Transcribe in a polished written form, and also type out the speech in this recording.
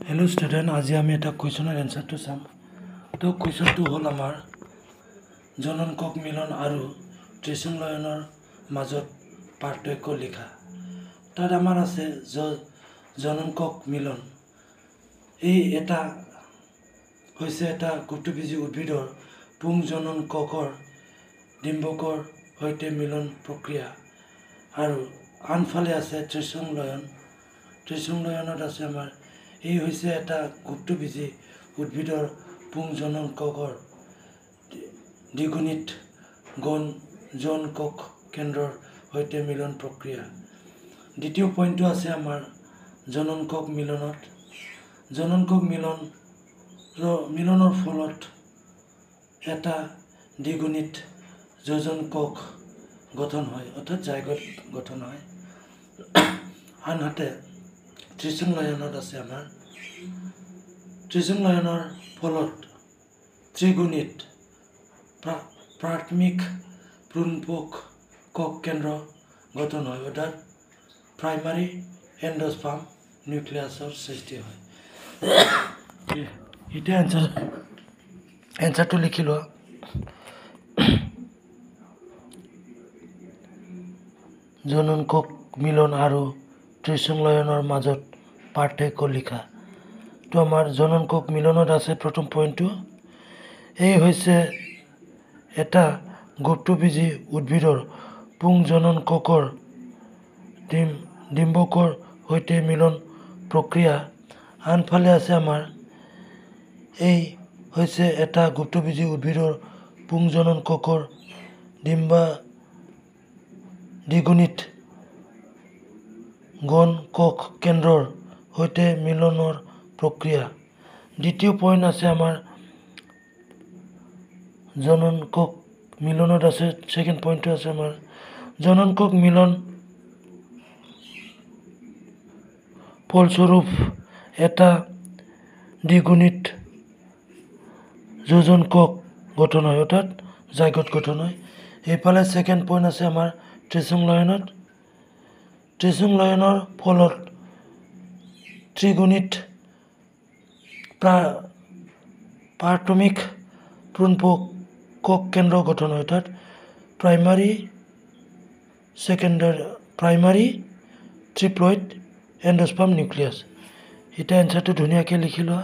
Hello student, আজি আমি এটা কুৱেশ্যনৰ এনসাৰটো চাম। তো কুৱেশ্যনটো হ'ল আমাৰ জনন কক মিলন আৰু ত্ৰিসংলয়নৰ মাজত পাৰ্থক্য লিখা। তাত আমাৰ আছে জনন কক মিলন। এই এটা হৈছে এটা গুৰুত্ববীজী উদ্ভিদৰ পুংজনন ককৰ ডিম্বকৰ সৈতে মিলন প্ৰক্ৰিয়া আৰু আনফালে আছে ত্ৰিসংলয়ন। ত্ৰিসংলয়নত আছে আমাৰ এই হৈছে এটা গুৰুত্ববীজী উদ্ভিদৰ পুংজনন ককৰ দ্বিগুণিত জন কক কেন্দ্ৰৰ সৈতে মিলন প্ৰক্ৰিয়া। দ্বিতীয় পইণ্টটো আছে আমাৰ জনন কক মিলনত। জনন কক মিলনৰ ফলত এটা দ্বিগুণিত যোজন কক গঠন হয়, অৰ্থাৎ জাইগোট গঠন হয়। আনহাতে ত্ৰিসংলয়নত আছে আমাৰ ত্ৰিসংলয়নৰ ফলত ত্ৰিগুণিত প্ৰাথমিক ভ্ৰূণপোষ কক কেন্দ্ৰ গঠন হয়, অৰ্থাৎ প্ৰাইমাৰী এণ্ডোস্পাৰ্ম নিউক্লিয়াছৰ সৃষ্টি হয়। এতিয়া এনসাৰটো লিখি লোৱা। জনন কক মিলন আৰু ত্ৰিসংলয়নৰ মাজত পাৰ্থক্য লিখা। তো আমাৰ জনন কক মিলনত আছে প্ৰথম পইণ্টটো, এই হৈছে এটা গুৰুত্ববীজী উদ্ভিদৰ পুংজনন ককৰ ডিম্বকৰ সৈতে মিলন প্ৰক্ৰিয়া। আনফালে আছে আমাৰ এই হৈছে এটা গুৰুত্ববীজী উদ্ভিদৰ পুংজনন ককৰ দ্বিগুণিত গণ কক কেন্দ্ৰৰ সৈতে মিলনৰ প্ৰক্ৰিয়া। দ্বিতীয় পইণ্ট আছে আমাৰ জনন কক মিলনত আছে ছেকেণ্ড পইণ্টটো আছে আমাৰ জনন কক মিলন ফলস্বৰূপ এটা দ্বিগুণিত যোজন কক গঠন হয়, অৰ্থাৎ জাইগোট গঠন হয়। এইফালে ছেকেণ্ড পইণ্ট আছে আমাৰ ত্ৰিসংলয়নত। ত্ৰিসংলয়নৰ ফলত ত্ৰিগুণিত প্ৰাথমিক ভ্ৰূণপোষ কক কেন্দ্ৰ গঠন হয়, অৰ্থাৎ প্ৰাইমাৰী ট্ৰিপ্লইড এণ্ডোস্পাৰ্ম নিউক্লিয়াছ। এতিয়া এনসাৰটো ধুনীয়াকৈ লিখি লোৱা।